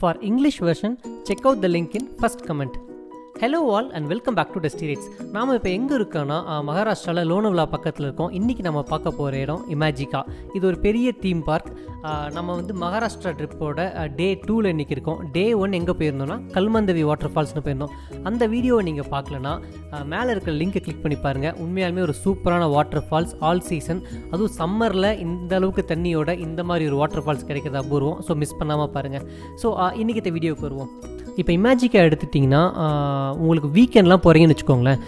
For English version, check out the link in first comment. Hello all and welcome back to dustirides. நாம இப்போ எங்கே இருக்கோன்னா மகாராஷ்டிராவில் லோனவலா பக்கத்தில் இருக்கோம். இன்றைக்கி நம்ம பார்க்க போகிற இடம் இமேஜிகா. இது ஒரு பெரிய தீம் பார்க். நம்ம வந்து மகாராஷ்டிரா ட்ரிப்போட டே 2ல் இன்றைக்கி இருக்கோம். டே 1 எங்கே போயிருந்தோம்னா கல்மந்தவி வாட்டர் ஃபால்ஸ்னு போயிருந்தோம். அந்த வீடியோவை நீங்கள் பார்க்கலன்னா மேலே இருக்கிற லிங்கை கிளிக் பண்ணி பாருங்கள். உண்மையாலுமே ஒரு சூப்பரான வாட்டர் ஃபால்ஸ், ஆல் சீசன். அதுவும் சம்மரில் இந்த அளவுக்கு தண்ணியோட இந்த மாதிரி ஒரு வாட்டர் ஃபால்ஸ் கிடைக்கிறது அபூர்வம். ஸோ மிஸ் பண்ணாமல் பாருங்கள். ஸோ இன்றைக்கி இந்த வீடியோவுக்கு வருவோம். இப்போ இமேஜிக்கா எடுத்துட்டிங்கன்னா உங்களுக்கு வீக்கெண்ட்லாம் போகிறீங்கன்னு வச்சுக்கோங்களேன்.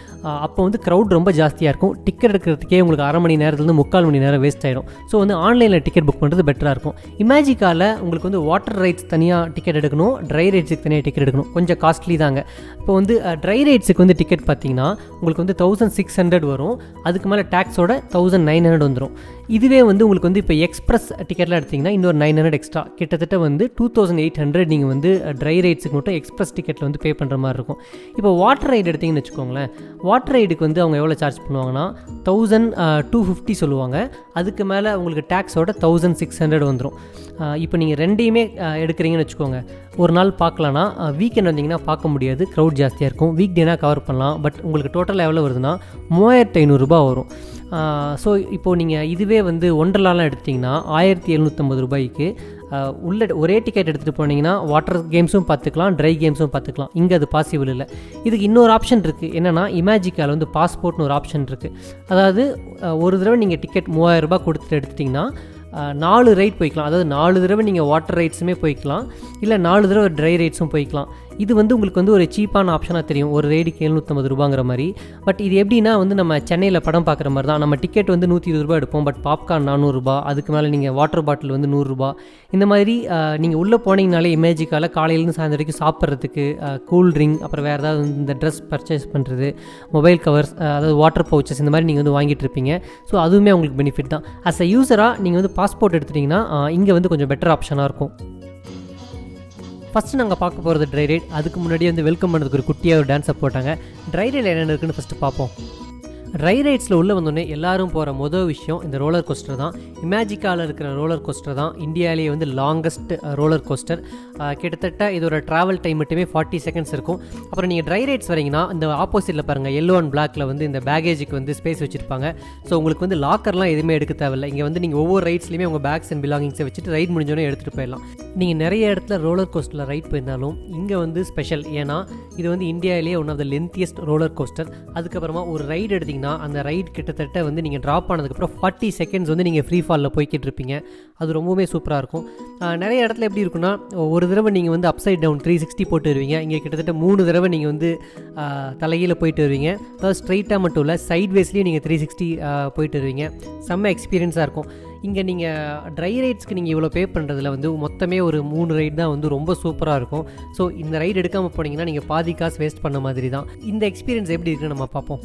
அப்போ வந்து க்ரௌட் ரொம்ப ஜாஸ்தியாக இருக்கும். டிக்கெட் எடுக்கிறதுக்கே உங்களுக்கு அரை மணி நேரத்துலேருந்து 3/4 மணி நேரம் வேஸ்ட் ஆகிடும். ஸோ வந்து ஆன்லைனில் டிக்கெட் புக் பண்ணுறது பெட்டராக இருக்கும். இமேஜிக்காவில் உங்களுக்கு வந்து வாட்டர் ரைட்ஸ் தனியாக டிக்கெட் எடுக்கணும், ட்ரை ரைட்ஸுக்கு தனியாக டிக்கெட் எடுக்கணும். கொஞ்சம் காஸ்ட்லி தாங்க. இப்போ வந்து ட்ரை ரைட்ஸுக்கு வந்து டிக்கெட் பார்த்தீங்கன்னா உங்களுக்கு வந்து 1600 வரும். அதுக்கு மேலே டேக்ஸோட 1900 வந்துடும். இதுவே வந்து உங்களுக்கு வந்து இப்போ எக்ஸ்பிரஸ் டிக்கெட்லாம் எடுத்திங்கன்னா இன்னொரு 900 எக்ஸ்ட்ரா, கிட்டத்தட்ட வந்து 2800 நீங்கள் வந்து ட்ரை ரைட்ஸுக்கு மட்டும் எக்ஸ்பிரஸ் டிக்கெட்டில் வந்து பே பண்ணுற மாதிரி இருக்கும். இப்போ வாட்டர் ரைடு எடுத்திங்கன்னு வச்சுக்கோங்களேன். வாட்டர் ரைடுக்கு வந்து அவங்க எவ்வளோ சார்ஜ் பண்ணுவாங்கன்னா 1250 சொல்லுவாங்க. அதுக்கு மேலே உங்களுக்கு டேக்ஸோட 1600 வந்துடும். இப்போ நீங்கள் ரெண்டையுமே எடுக்கிறீங்கன்னு வச்சுக்கோங்க. ஒரு நாள் பார்க்கலான்னா வீக்கெண்ட் வந்தீங்கன்னா பார்க்க முடியாது, க்ரௌட் ஜாஸ்தியாக இருக்கும். வீக் டேனா கவர் பண்ணலாம். பட் உங்களுக்கு டோட்டலாக எவ்வளோ வருதுன்னா 3500 ரூபா வரும். ஸோ இப்போது நீங்கள் இதுவே வந்து ஒன்றலாலாம் எடுத்திங்கன்னா 1750 ரூபாய்க்கு உள்ள ஒரே டிக்கெட் எடுத்துகிட்டு போனீங்கன்னா வாட்டர் கேம்ஸும் பார்த்துக்கலாம், ட்ரை கேம்ஸும் பார்த்துக்கலாம். இங்கே அது பாசிபிள் இல்லை. இதுக்கு இன்னொரு ஆப்ஷன் இருக்குது. என்னென்னா இமேஜிக்காவில் வந்து பாஸ்போர்ட்னு ஒரு ஆப்ஷன் இருக்குது. அதாவது ஒரு தடவை நீங்கள் டிக்கெட் 3000 ரூபாய் கொடுத்துட்டு எடுத்துட்டிங்கன்னா 4 ரைட் போய்க்கலாம். அதாவது 4 தடவை நீங்கள் வாட்டர் ரைட்ஸுமே போய்க்கலாம், இல்லை 4 தடவை ட்ரை ரைட்ஸும் போய்க்கலாம். இது வந்து உங்களுக்கு வந்து ஒரு சீப்பான ஆப்ஷனாக தெரியும், ஒரு ரைடுக்கு 750 ரூபாங்கிற மாதிரி. பட் இது எப்படின்னா வந்து நம்ம சென்னையில் படம் பார்க்குற மாதிரி தான். நம்ம டிக்கெட் வந்து 120 ரூபா எடுப்போம். பட் பாப்கார்ன் 400 ரூபா, அதுக்கு மேலே நீங்கள் வாட்டர் பாட்டில் வந்து 100 ரூபா. இந்த மாதிரி நீங்கள் உள்ளே போனீங்கனாலே இமேஜிக்கால காலையிலேருந்து சாயந்தரம் வரைக்கும் சாப்பிட்றதுக்கு கூல் ட்ரிங்க், அப்புறம் வேறு ஏதாவது இந்த ட்ரெஸ் பர்ச்சேஸ் பண்ணுறது, மொபைல் கவர்ஸ், அதாவது வாட்டர் பவுச்சஸ், இந்த மாதிரி நீங்கள் வந்து வாங்கிட்டு இருப்பீங்க. ஸோ அதுவுமே உங்களுக்கு பெனிஃபிட் தான். அஸ் அ யூஸராக நீங்கள் வந்து பாஸ்போர்ட் எடுத்துட்டிங்கன்னா இங்கே வந்து கொஞ்சம் பெட்டர் ஆப்ஷனாக இருக்கும். ஃபஸ்ட்டு நாங்கள் பார்க்க போகிறது ட்ரை ரைட். அதுக்கு முன்னாடி வந்து வெல்கம் பண்ணுறதுக்கு ஒரு குட்டியாக ஒரு டான்ஸை போட்டாங்க. ட்ரை ரைடில் என்னென்ன இருக்குன்னு ஃபஸ்ட்டு பார்ப்போம். ட்ரை ரைட்ஸில் உள்ளே வந்தோடனே எல்லோரும் போகிற மொதல் விஷயம் இந்த ரோலர் கோஸ்டர் தான். இமேஜிக்காவில் இருக்கிற ரோலர் கோஸ்டர் தான் இந்தியாவிலேயே வந்து லாங்கஸ்ட் ரோலர் கோஸ்டர். கிட்டத்தட்ட இதோட ட்ராவல் டைம் மட்டுமே 40 செகண்ட்ஸ் இருக்கும். அப்புறம் நீங்கள் ட்ரை ரைட்ஸ் வரீங்கன்னா இந்த ஆப்போசிட்டில் பாருங்கள், எல்லோ அண்ட் பிளாக்ல வந்து இந்த பேகேஜுக்கு வந்து ஸ்பேஸ் வச்சுருப்பாங்க. ஸோ உங்களுக்கு வந்து லாக்கர்லாம் எதுவுமே எடுக்க தேவையில்லை. இங்கே வந்து நீங்கள் ஒவ்வொரு ரைட்ஸ்லையுமே உங்கள் பேக்ஸ் அண்ட் பிலாங்கிங்ஸை வச்சுட்டு ரைட் முடிஞ்சோடனே எடுத்துகிட்டு போயிடலாம். நீங்கள் நிறைய இடத்துல ரோலர் கோஸ்டரில் ரைட் போயிருந்தாலும் இங்கே வந்து ஸ்பெஷல். ஏன்னா இது வந்து இந்தியாவிலேயே one of the lengthiest roller coaster. அதுக்கப்புறமா ஒரு ரைடு எடுத்திங்கன்னா அந்த ரைட் கிட்டத்தட்ட வந்து நீங்கள் ட்ராப் ஆனதுக்கப்புறம் 40 செகண்ட்ஸ் வந்து நீங்கள் ஃப்ரீ ஃபாலில் போய்கிட்டு இருப்பீங்க. அது ரொம்பவே சூப்பராக இருக்கும். நிறைய இடத்துல எப்படி இருக்குன்னா ஒரு தடவை நீங்கள் வந்து அப்சைட் டவுன் 360 போட்டு வருவீங்க. இங்கே கிட்டத்தட்ட 3 தடவை நீங்கள் வந்து தலைகீழ போயிட்டு வருவீங்க. அதாவது ஸ்ட்ரைட்டாக மட்டும் இல்லை, சைட்வேஸ்லேயும் நீங்கள் 360 போயிட்டு வருவீங்க. செம்ம எக்ஸ்பீரியன்ஸாக இருக்கும். இங்கே நீங்கள் ட்ரை ரைட்ஸ்க்கு நீங்கள் இவ்வளோ பே பண்ணுறதுல வந்து மொத்தமே ஒரு 3 ரைட் தான் வந்து ரொம்ப சூப்பராக இருக்கும். ஸோ இந்த ரைடு எடுக்காமல் போனீங்கன்னா நீங்கள் பாதி காசு வேஸ்ட் பண்ண மாதிரி தான். இந்த எக்ஸ்பீரியன்ஸ் எப்படி இருக்குன்னு நம்ம பார்ப்போம்.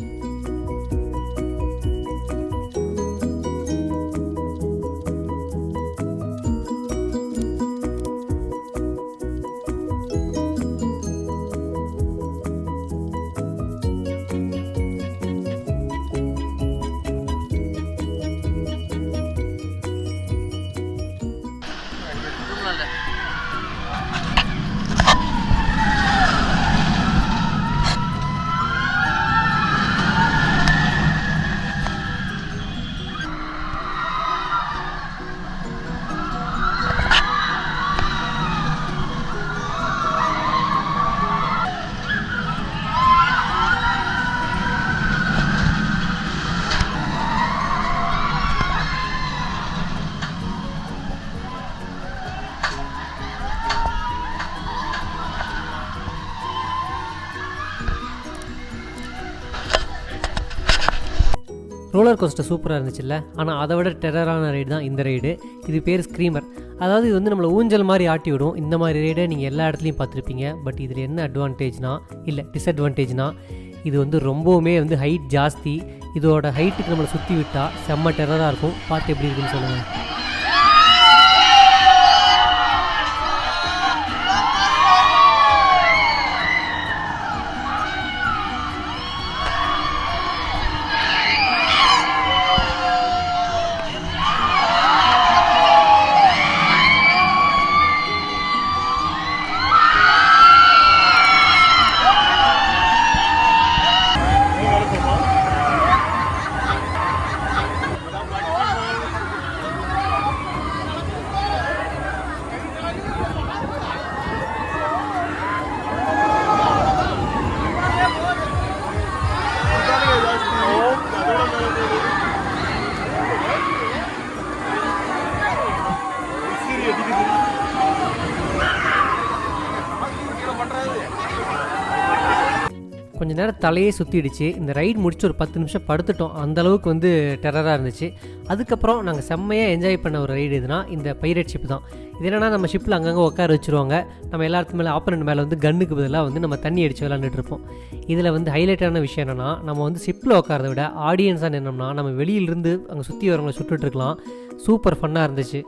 ரோலர் கோஸ்டர் சூப்பராக இருந்துச்சுல்ல. ஆனால் அதை விட டெரரான ரைடு தான் இந்த ரைடு. இது பேர் ஸ்க்ரீமர். அதாவது இது வந்து நம்மளை ஊஞ்சல் மாதிரி ஆட்டி விடும். இந்த மாதிரி ரைடை நீங்கள் எல்லா இடத்துலையும் பார்த்துருப்பீங்க. பட் இதில் என்ன அட்வான்டேஜ்னா, இல்லை டிஸ்அட்வான்டேஜ்னா, இது வந்து ரொம்பவுமே வந்து ஹைட் ஜாஸ்தி. இதோட ஹைட்டுக்கு நம்மளை சுற்றி விட்டால் செம்ம டெரராக இருக்கும். பார்த்து எப்படி இருக்குன்னு சொல்லுங்கள். கொஞ்சம் நேரம் தலையே சுற்றிடுச்சு. இந்த ரைட் முடிச்சு ஒரு 10 நிமிஷம் படுத்துட்டோம். அந்தளவுக்கு வந்து டெரராக இருந்துச்சு. அதுக்கப்புறம் நாங்கள் செம்மையாக என்ஜாய் பண்ண ஒரு ரைடு எதுனா இந்த பைரேட் ஷிப் தான். இது என்னென்னா நம்ம ஷிப்பில் அங்கங்கே உட்கார வச்சுருவாங்க. நம்ம எல்லாத்துக்கு மேலே ஆப்பரண்ட் மேலே வந்து கன்னுக்கு பதிலாக வந்து நம்ம தண்ணி அடித்து விளாண்டுட்டு இருப்போம். இதில் வந்து ஹைலைட்டான விஷயம் என்னென்னா, நம்ம வந்து ஷிப்பில் உட்காரத விட ஆடியன்ஸாக நின்னோம்னா நம்ம வெளியிலிருந்து அங்கே சுற்றி வரவங்களை சுட்டுட்ருக்கலாம். சூப்பர் ஃபன்னாக இருந்துச்சு.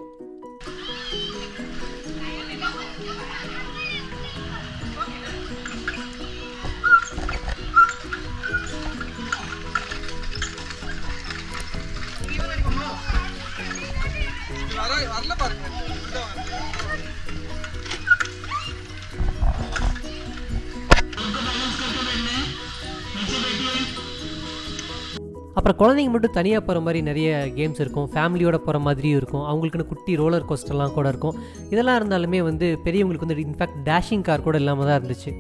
அப்புறம் குழந்தைங்க மட்டும் தனியாக போகிற மாதிரி நிறைய கேம்ஸ் இருக்கும். ஃபேமிலியோட போகிற மாதிரியும் இருக்கும். அவங்களுக்குன்னு குட்டி ரோலர் கோஸ்டர்லாம் கூட இருக்கும். இதெல்லாம் இருந்தாலுமே வந்து பெரியவங்களுக்கு வந்து இன்ஃபேக்ட் டேஷிங் கார் கூட இல்லாமல் தான் இருந்துச்சு.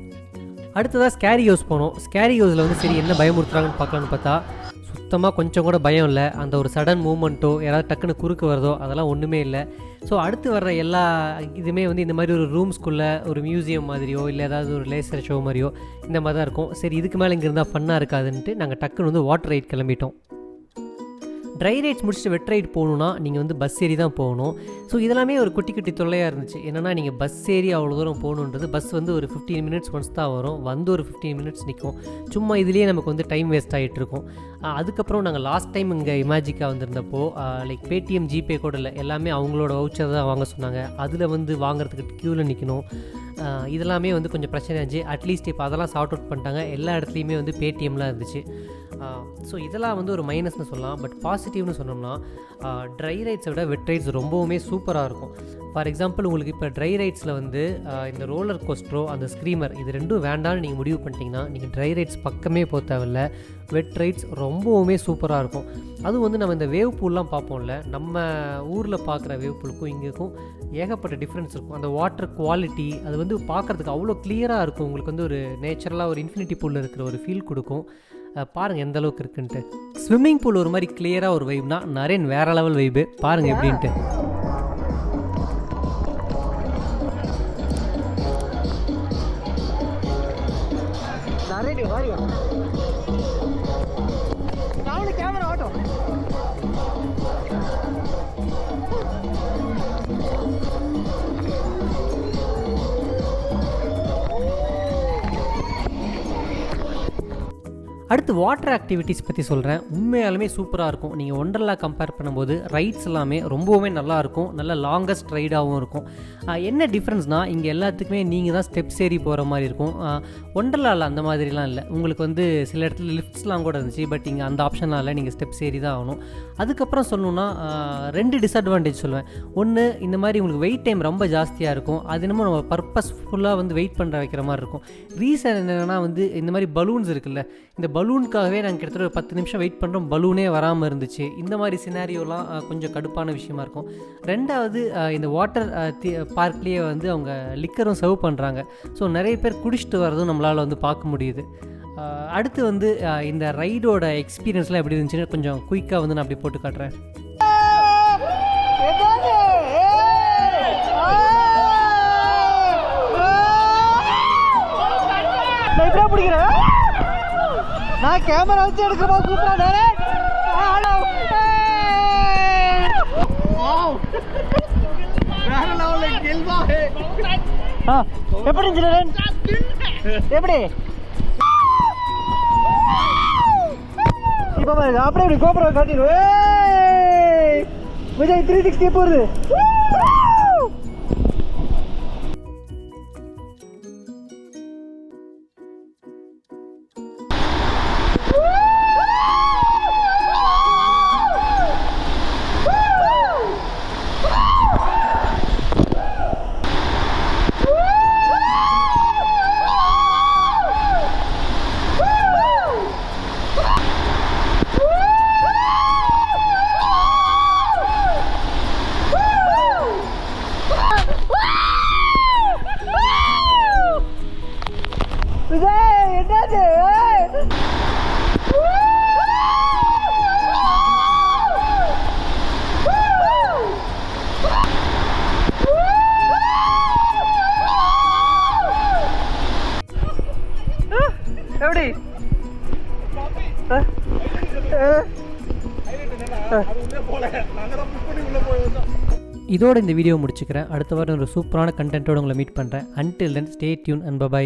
அடுத்ததாக ஸ்கேரி ஹவுஸ் போனோம். ஸ்கேரி ஹவுஸில் வந்து சரி என்ன பயமுறுத்துறாங்கன்னு பார்க்கலான்னு பார்த்தா சுத்தமாக கொஞ்சம் கூட பயம் இல்லை. அந்த ஒரு சடன் மூமெண்ட்டோ யாராவது டக்குன்னு குறுக்கு வருதோ அதெல்லாம் ஒன்றுமே இல்லை. ஸோ அடுத்து வர்ற எல்லா இதுவுமே வந்து இந்த மாதிரி ஒரு ரூம்ஸ்குள்ளே ஒரு மியூசியம் மாதிரியோ இல்லை ஏதாவது ஒரு லேசர் ஷோ மாதிரியோ இந்த மாதிரி தான் இருக்கும். சரி இதுக்கு மேலே இங்கே இருந்தால் ஃபன்னாக இருக்காதுன்ட்டு நாங்கள் டக்குன்னு வந்து வாட்டர் ரைட் கிளம்பிட்டோம். ட்ரை ரைட்ஸ் முடிச்சுட்டு வெட் ரைட் போகணுன்னா நீங்கள் வந்து பஸ் ஏறி தான் போகணும். ஸோ இதெல்லாமே ஒரு குட்டி குட்டி தொல்லையாக இருந்துச்சு. என்னென்னா நீங்கள் பஸ் ஏறி அவ்வளோ தூரம் போகணுன்றது, பஸ் வந்து ஒரு 15 மினிட்ஸ் ஒன்ஸ் தான் வரும். வந்து ஒரு 15 மினிட்ஸ் நிற்கும். சும்மா இதுலேயே நமக்கு வந்து டைம் வேஸ்ட் ஆகிட்டுருக்கும். அதுக்கப்புறம் நாங்கள் லாஸ்ட் டைம் இங்கே இமேஜிக்கா வந்திருந்தப்போ லைக் பேடிஎம் ஜிபே கூட இல்லை, எல்லாமே அவங்களோட வவுச்சர் தான் வாங்க சொன்னாங்க. அதில் வந்து வாங்குறதுக்கு க்யூவில் நிற்கணும். இதெல்லாமே வந்து கொஞ்சம் பிரச்சனை இருந்துச்சு. அட்லீஸ்ட் இப்போ அதெல்லாம் சார்ட் அவுட் பண்ணிட்டாங்க. எல்லா இடத்துலையுமே வந்து பேடிஎம்லாம் இருந்துச்சு. ஸோ இதெல்லாம் வந்து ஒரு மைனஸ்னு சொல்லலாம். பட் பாசிட்டிவ்னு சொன்னோம்னா ட்ரை ரைட்ஸை விட வெட் ரைட்ஸ் ரொம்பவுமே சூப்பராக இருக்கும். ஃபார் எக்ஸாம்பிள் உங்களுக்கு இப்போ ட்ரை ரைட்ஸில் வந்து இந்த ரோலர் கோஸ்டரோ அந்த ஸ்க்ரீமர் இது ரெண்டும் வேண்டான்னு நீங்கள் முடிவு பண்ணிட்டீங்கன்னா நீங்கள் ட்ரை ரைட்ஸ் பக்கமே போக தேவையில்ல. வெட் ரைட்ஸ் ரொம்பவுமே சூப்பராக இருக்கும். அதுவும் வந்து நம்ம இந்த வேவ் பூல்லாம் பார்ப்போம்ல, நம்ம ஊரில் பார்க்குற வேவ் பூலுக்கும் இங்கேக்கும் ஏகப்பட்ட டிஃப்ரென்ஸ் இருக்கும். அந்த வாட்டர் குவாலிட்டி அது வந்து பார்க்குறதுக்கு அவ்வளோ கிளியராக இருக்கும். உங்களுக்கு வந்து ஒரு நேச்சுரலாக ஒரு இன்ஃபினிட்டி பூலில் இருக்கிற ஒரு ஃபீல் கொடுக்கும். பாருங்கள் எந்த அளவுக்கு இருக்குன்ட்டு. ஸ்விம்மிங் பூல் ஒரு மாதிரி கிளியராக ஒரு வைப்னா நரேன் வேறு லெவல் வைப்பு. பாருங்கள் எப்படின்ட்டு. கேமரா ஆட்டோ அடுத்து வாட்டர் ஆக்டிவிட்டீஸ் பற்றி சொல்கிறேன். உண்மையாலுமே சூப்பராக இருக்கும். நீங்கள் ஒண்டர்லா கம்பேர் பண்ணும்போது ரைட்ஸ் எல்லாமே ரொம்பவுமே நல்லாயிருக்கும். நல்ல லாங்கஸ்ட் ரைடாகவும் இருக்கும். என்ன டிஃப்ரென்ஸ்னால் இங்கே எல்லாத்துக்குமே நீங்கள் தான் ஸ்டெப்ஸ் ஏறி போகிற மாதிரி இருக்கும். ஒண்டர்லாவில் அந்த மாதிரிலாம் இல்லை. உங்களுக்கு வந்து சில இடத்துல லிஃப்ட்ஸ்லாம் கூட இருந்துச்சு. பட் இங்கே அந்த ஆப்ஷன்லாம் இல்லை. நீங்கள் ஸ்டெப்ஸ் ஏறி தான் ஆகணும். அதுக்கப்புறம் சொல்லணுன்னா 2 டிஸ்அட்வான்டேஜ் சொல்லுவேன். ஒன்று, இந்த மாதிரி உங்களுக்கு வெயிட் டைம் ரொம்ப ஜாஸ்தியாக இருக்கும். அது என்னமோ நம்ம பர்பஸ்ஃபுல்லாக வந்து வெயிட் பண்ணுற வைக்கிற மாதிரி இருக்கும். ரீசன் என்னென்னா வந்து இந்த மாதிரி பலூன்ஸ் இருக்குல்ல, இந்த பலூனுக்காகவே நாங்கள் கிட்டத்தட்ட ஒரு 10 நிமிஷம் வெயிட் பண்ணுறோம். பலூனே வராமல் இருந்துச்சு. இந்த மாதிரி சினாரியோலாம் கொஞ்சம் கடுப்பான விஷயமா இருக்கும். ரெண்டாவது, இந்த வாட்டர் பார்க்லேயே வந்து அவங்க லிக்கரும் சர்வ் பண்ணுறாங்க. ஸோ நிறைய பேர் குடிச்சிட்டு வரதும் நம்மளால் வந்து பார்க்க முடியுது. அடுத்து வந்து இந்த ரைடோட எக்ஸ்பீரியன்ஸ்லாம் எப்படி இருந்துச்சுன்னு கொஞ்சம் குயிக்காக வந்து நான் அப்படி போட்டு காட்டுறேன். நான் கேமரா வச்சு எடுக்கிறப்போ சூப்பரா எப்படி எப்படி இப்ப அப்படியே இப்படி கோபுரா காட்டிடுவேன். விஜய் 360 போகுது. எப்படி இதோட இந்த வீடியோ முடிச்சுக்கிறேன். அடுத்த வாரம் ஒரு சூப்பரான கண்டென்ட்டோடு உங்களை மீட் பண்ணுறேன். Until then stay tuned and by.